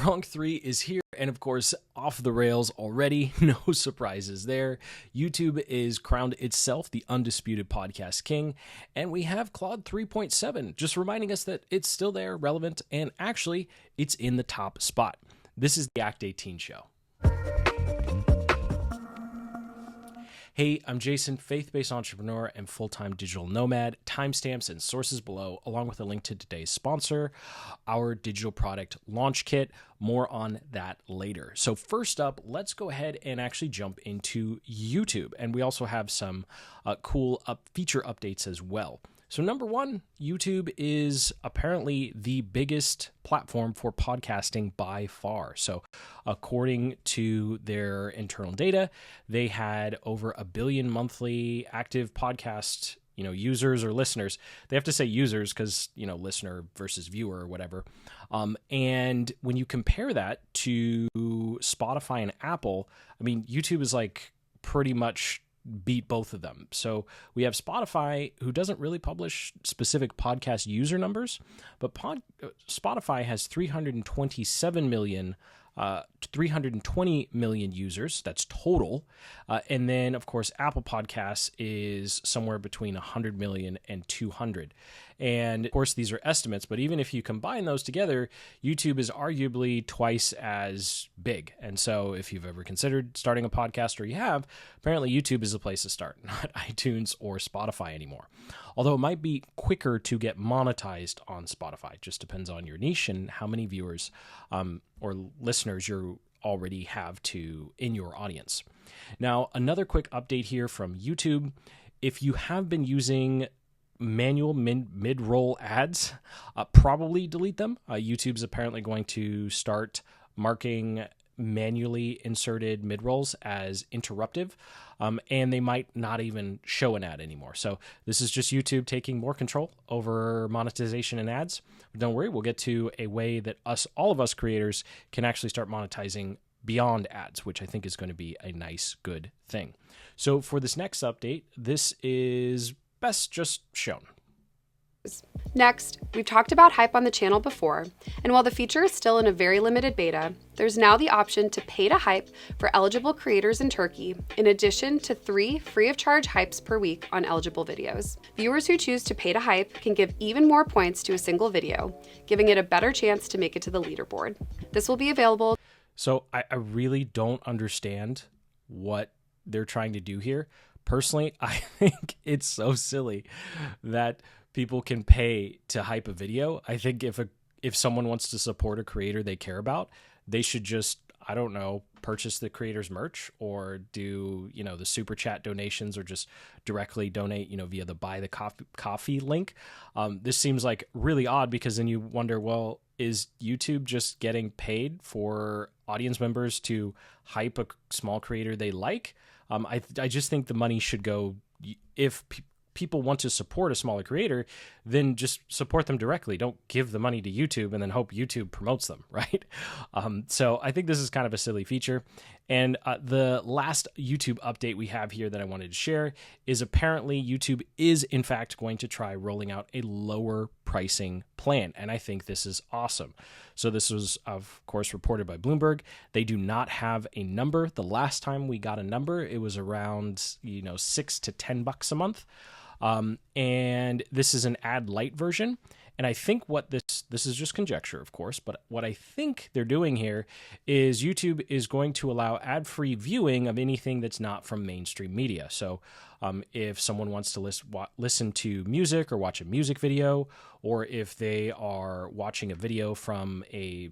Grok 3 is here, and of course, off the rails already. No surprises there. YouTube is crowned itself the undisputed podcast king, and we have Claude 3.7, just reminding us that it's still there, relevant, and actually, it's in the top spot. This is the Act 18 show. Hey, I'm Jason, faith-based entrepreneur and full-time digital nomad. Timestamps and sources below, along with a link to today's sponsor, our digital product launch kit. More on that later. So first up, let's go ahead and actually jump into YouTube. And we also have some cool feature updates as well. So number one, YouTube is apparently the biggest platform for podcasting by far. So according to their internal data, they had over 1 billion monthly active podcast, users or listeners. They have to say users because, listener versus viewer or whatever. And when you compare that to Spotify and Apple, YouTube is like pretty much beat both of them. So we have Spotify, who doesn't really publish specific podcast user numbers, but Spotify has 320 million users. That's total. And then, of course, Apple Podcasts is somewhere between 100 million and 200. And of course, these are estimates, but even if you combine those together, YouTube is arguably twice as big. And so if you've ever considered starting a podcast, or you have, apparently YouTube is the place to start, not iTunes or Spotify anymore. Although it might be quicker to get monetized on Spotify. It just depends on your niche and how many viewers or listeners you already have in your audience. Now, another quick update here from YouTube. If you have been using manual mid-roll ads, probably delete them. YouTube's apparently going to start marking manually inserted mid-rolls as interruptive, and they might not even show an ad anymore. So this is just YouTube taking more control over monetization and ads. But don't worry, we'll get to a way that all of us creators can actually start monetizing beyond ads, which I think is going to be a nice, good thing. So for this next update, this is best just shown. Next, we've talked about hype on the channel before, and while the feature is still in a very limited beta, there's now the option to pay to hype for eligible creators in Turkey, in addition to 3 free-of-charge hypes per week on eligible videos. Viewers who choose to pay to hype can give even more points to a single video, giving it a better chance to make it to the leaderboard. This will be available. So I really don't understand what they're trying to do here. Personally, I think it's so silly that people can pay to hype a video. I think if someone wants to support a creator they care about, they should just, purchase the creator's merch, or do, the super chat donations, or just directly donate, via the buy the coffee link. This seems like really odd, because then you wonder, well, is YouTube just getting paid for audience members to hype a small creator they like? I just think the money should go, if people want to support a smaller creator, then just support them directly. Don't give the money to YouTube and then hope YouTube promotes them, right? So I think this is kind of a silly feature. And the last YouTube update we have here that I wanted to share is apparently YouTube is in fact going to try rolling out a lower pricing plan. And I think this is awesome. So this was, of course, reported by Bloomberg. They do not have a number. The last time we got a number, it was around, $6 to $10 a month. And this is an ad light version. And I think what this is just conjecture, of course, but what I think they're doing here is YouTube is going to allow ad-free viewing of anything that's not from mainstream media. So if someone wants to listen to music or watch a music video, or if they are watching a video from a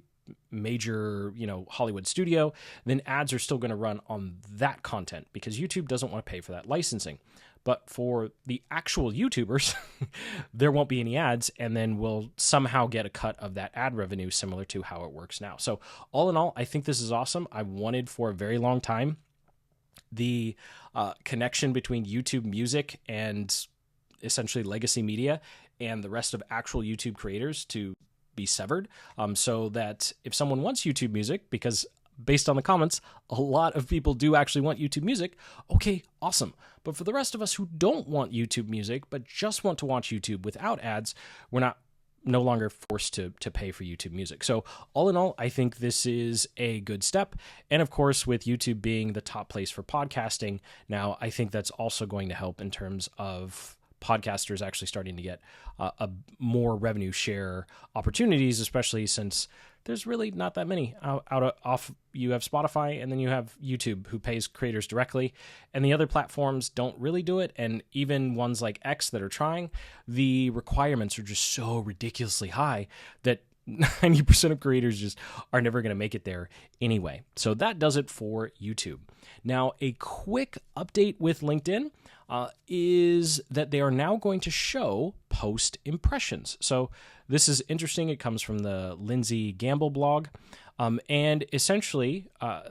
major, Hollywood studio, then ads are still going to run on that content, because YouTube doesn't want to pay for that licensing. But for the actual YouTubers, there won't be any ads, and then we'll somehow get a cut of that ad revenue, similar to how it works now. So all in all, I think this is awesome. I wanted for a very long time the connection between YouTube Music and essentially legacy media and the rest of actual YouTube creators to be severed, so that if someone wants YouTube Music, because based on the comments, a lot of people do actually want YouTube Music. Okay, awesome. But for the rest of us who don't want YouTube Music, but just want to watch YouTube without ads, we're not no longer forced to pay for YouTube Music. So all in all, I think this is a good step. And of course, with YouTube being the top place for podcasting now, I think that's also going to help in terms of podcasters actually starting to get a more revenue share opportunities, especially since there's really not that many off. You have Spotify, and then you have YouTube, who pays creators directly, and the other platforms don't really do it. And even ones like X that are trying, the requirements are just so ridiculously high that 90% of creators just are never going to make it there anyway. So that does it for YouTube. Now, a quick update with LinkedIn is that they are now going to show post impressions. So this is interesting. It comes from the Lindsay Gamble blog. And essentially,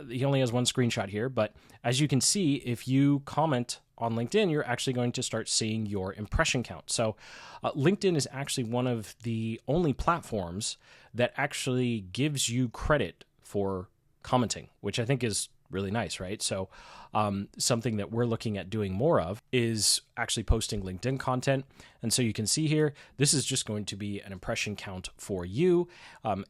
he only has one screenshot here, but as you can see, if you comment on LinkedIn, you're actually going to start seeing your impression count. So LinkedIn is actually one of the only platforms that actually gives you credit for commenting, which I think is really nice, right? So something that we're looking at doing more of is actually posting LinkedIn content. And so you can see here, this is just going to be an impression count for you.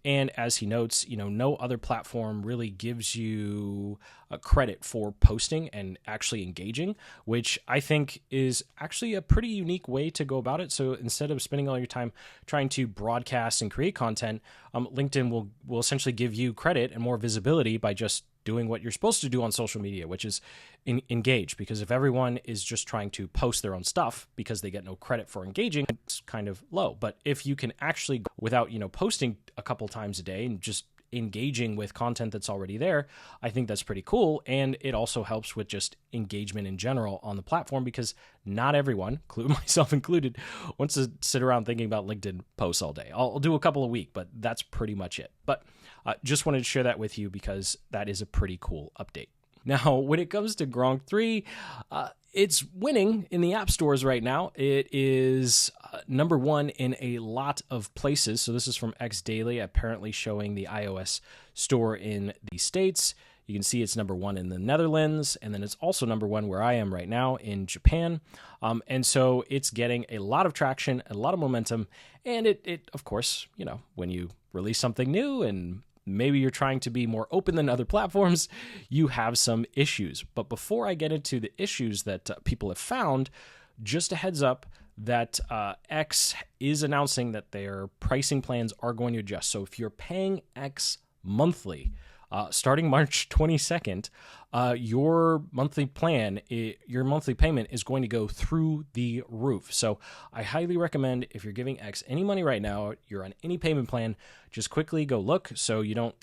And as he notes, no other platform really gives you credit for posting and actually engaging, which I think is actually a pretty unique way to go about it. So instead of spending all your time trying to broadcast and create content, LinkedIn will essentially give you credit and more visibility by just doing what you're supposed to do on social media, which is engage. Because if everyone is just trying to post their own stuff because they get no credit for engaging, it's kind of low. But if you can actually, without posting a couple times a day and just engaging with content that's already there, I think that's pretty cool. And it also helps with just engagement in general on the platform, because not everyone, myself included, wants to sit around thinking about LinkedIn posts all day. I'll do a couple a week, but that's pretty much it. But just wanted to share that with you because that is a pretty cool update. Now, when it comes to Grok 3, it's winning in the app stores right now. It is number one in a lot of places. So this is from X Daily, apparently showing the iOS store in the States. You can see it's number one in the Netherlands, and then it's also number one where I am right now in Japan. And so it's getting a lot of traction, a lot of momentum. And it of course, when you release something new and maybe you're trying to be more open than other platforms, you have some issues. But before I get into the issues that people have found, just a heads up that X is announcing that their pricing plans are going to adjust. So if you're paying X monthly, starting March 22nd, your monthly payment is going to go through the roof. So I highly recommend, if you're giving X any money right now, you're on any payment plan, just quickly go look so you don't,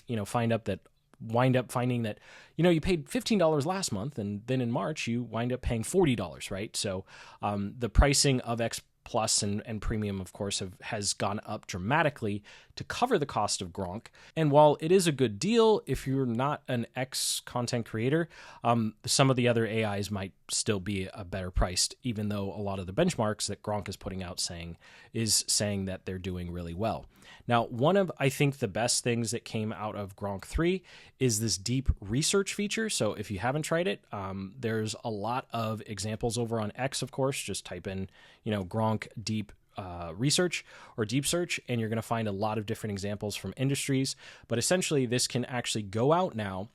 wind up finding that, you paid $15 last month, and then in March you wind up paying $40, right? So the pricing of X Plus and Premium, of course, has gone up dramatically to cover the cost of Grok. And while it is a good deal, if you're not an X content creator, some of the other AIs might still be a better priced, even though a lot of the benchmarks that Grok is putting out is saying that they're doing really well. Now, one of, I think, the best things that came out of Grok 3 is this deep research feature. So if you haven't tried it, there's a lot of examples over on X, of course. Just type in, Grok deep research or deep search, and you're going to find a lot of different examples from industries. But essentially, this can actually go out now,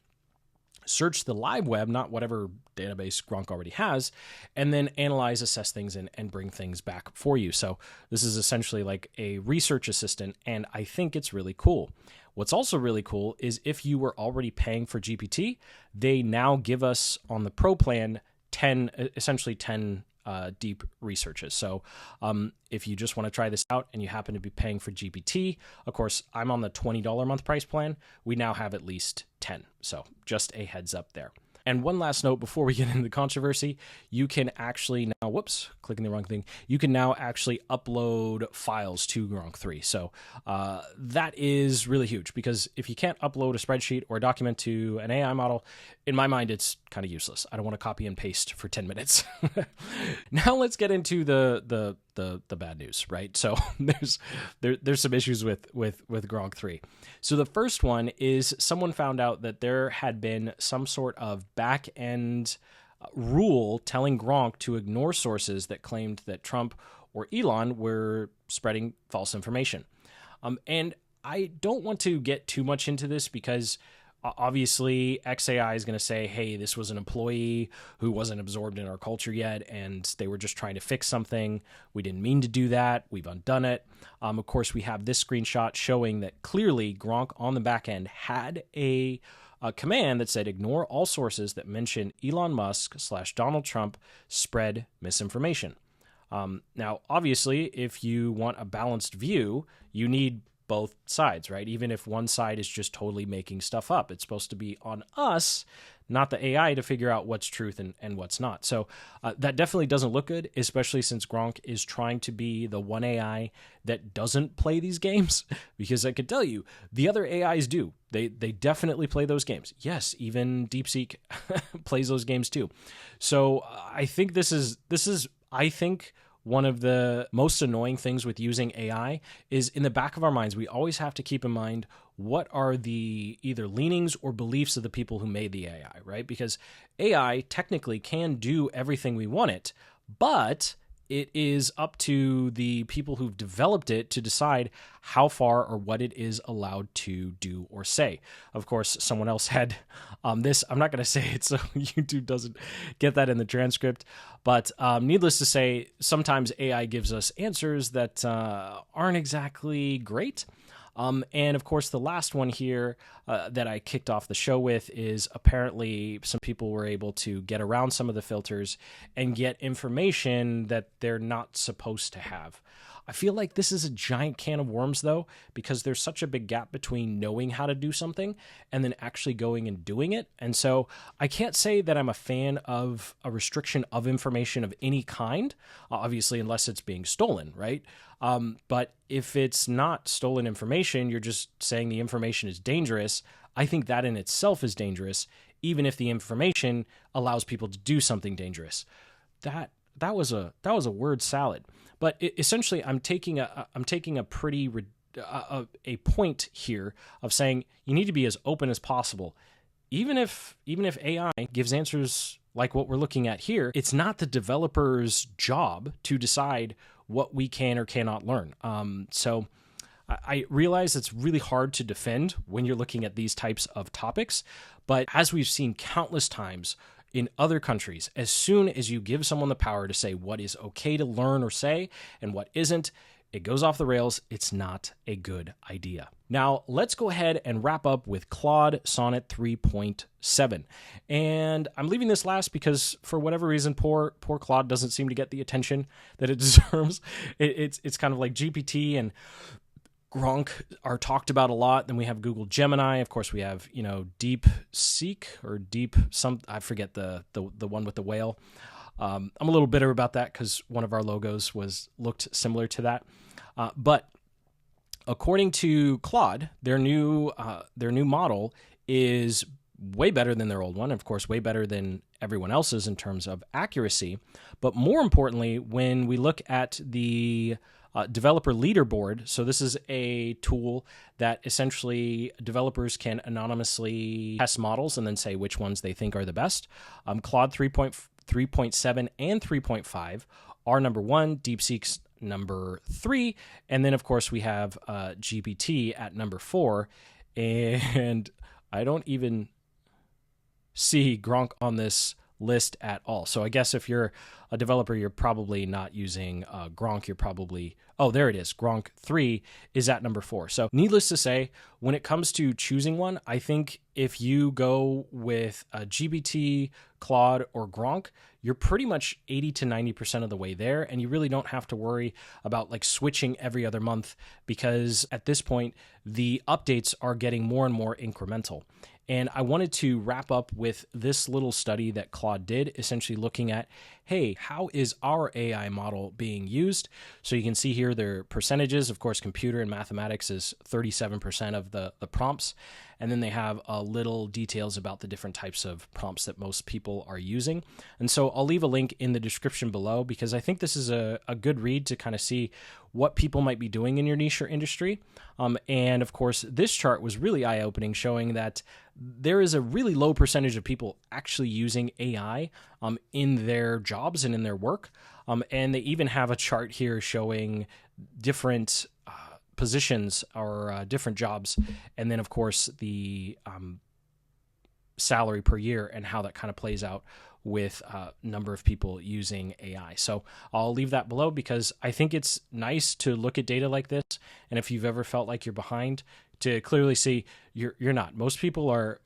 search the live web, not whatever database Grok already has, and then analyze, assess things, and bring things back for you. So this is essentially like a research assistant, and I think it's really cool. What's also really cool is if you were already paying for GPT, they now give us on the Pro plan 10 deep researches. So if you just want to try this out and you happen to be paying for GPT, of course, I'm on the $20 a month price plan. We now have at least 10. So just a heads up there. And one last note before we get into the controversy, you can actually now, clicking the wrong thing. You can now actually upload files to Grok 3. So that is really huge, because if you can't upload a spreadsheet or a document to an AI model, in my mind, it's kind of useless. I don't want to copy and paste for 10 minutes. Now let's get into the bad news, right? So there's some issues with Grok 3. So the first one is someone found out that there had been some sort of back-end rule telling Grok to ignore sources that claimed that Trump or Elon were spreading false information. And I don't want to get too much into this because obviously XAI is going to say, hey, this was an employee who wasn't absorbed in our culture yet, and they were just trying to fix something. We didn't mean to do that. We've undone it. Of course, we have this screenshot showing that clearly Grok on the back end had a command that said, ignore all sources that mention Elon Musk / Donald Trump spread misinformation. Now, obviously, if you want a balanced view, you need both sides, right? Even if one side is just totally making stuff up, it's supposed to be on us, not the AI, to figure out what's truth and what's not. So that definitely doesn't look good, especially since Grok is trying to be the one AI that doesn't play these games, because I can tell you, the other AIs do. They definitely play those games. Yes, even DeepSeek plays those games too. So I think this is one of the most annoying things with using AI is in the back of our minds, we always have to keep in mind what are the either leanings or beliefs of the people who made the AI, right? Because AI technically can do everything we want it, but it is up to the people who've developed it to decide how far or what it is allowed to do or say. Of course, someone else had this. I'm not going to say it so YouTube doesn't get that in the transcript. But needless to say, sometimes AI gives us answers that aren't exactly great. And of course, the last one here that I kicked off the show with is apparently some people were able to get around some of the filters and get information that they're not supposed to have. I feel like this is a giant can of worms, though, because there's such a big gap between knowing how to do something and then actually going and doing it. And so I can't say that I'm a fan of a restriction of information of any kind, obviously, unless it's being stolen, right? But if it's not stolen information, you're just saying the information is dangerous. I think that in itself is dangerous, even if the information allows people to do something dangerous. That was a word salad. But essentially, I'm taking a pretty a point here of saying you need to be as open as possible. Even if AI gives answers like what we're looking at here, it's not the developer's job to decide what we can or cannot learn. So I realize it's really hard to defend when you're looking at these types of topics, but as we've seen countless times in other countries, as soon as you give someone the power to say what is okay to learn or say and what isn't, it goes off the rails. It's not a good idea. Now, let's go ahead and wrap up with Claude Sonnet 3.7. And I'm leaving this last because for whatever reason, poor Claude doesn't seem to get the attention that it deserves. It's kind of like GPT and Grok are talked about a lot. Then we have Google Gemini. Of course, we have, DeepSeek or I forget the one with the whale. I'm a little bitter about that because one of our logos looked similar to that. But according to Claude, their new model is way better than their old one. Of course, way better than everyone else's in terms of accuracy. But more importantly, when we look at the developer leaderboard. So this is a tool that essentially developers can anonymously test models and then say which ones they think are the best. Claude 3.7 and 3.5 are number one, DeepSeek's number 3, and then of course we have GPT at number 4, and I don't even see Grok on this list at all. So I guess if you're a developer, you're probably not using Grok. You're probably, there it is. Grok 3 is at number 4. So needless to say, when it comes to choosing one, I think if you go with GPT, Claude, or Grok, you're pretty much 80 to 90% of the way there. And you really don't have to worry about like switching every other month because at this point, the updates are getting more and more incremental. And I wanted to wrap up with this little study that Claude did, essentially looking at, hey, how is our AI model being used? So you can see here their percentages. Of course, computer and mathematics is 37% of the prompts. and then they have little details about the different types of prompts that most people are using. And so I'll leave a link in the description below, because I think this is a good read to kind of see what people might be doing in your niche or industry. And of course, this chart was really eye-opening, showing that there is a really low percentage of people actually using AI in their jobs and in their work. And they even have a chart here showing different positions or different jobs. And then, of course, the salary per year and how that kind of plays out with number of people using AI. So I'll leave that below, because I think it's nice to look at data like this. And if you've ever felt like you're behind, to clearly see you're not. Most people are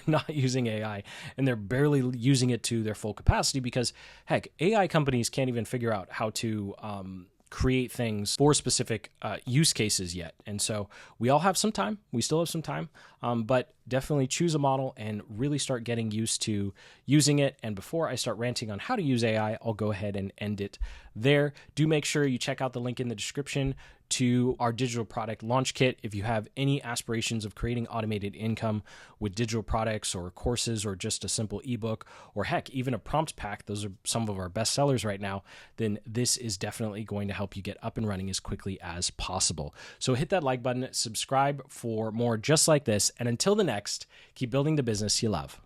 not using AI, and they're barely using it to their full capacity, because heck, AI companies can't even figure out how to create things for specific use cases yet. And so we all have some time. We still have some time, but definitely choose a model and really start getting used to using it. And before I start ranting on how to use AI, I'll go ahead and end it there. Do make sure you check out the link in the description to our digital product launch kit. If you have any aspirations of creating automated income with digital products or courses or just a simple ebook, or heck, even a prompt pack, those are some of our best sellers right now, then this is definitely going to help you get up and running as quickly as possible. So hit that like button, subscribe for more just like this, and until the next, keep building the business you love.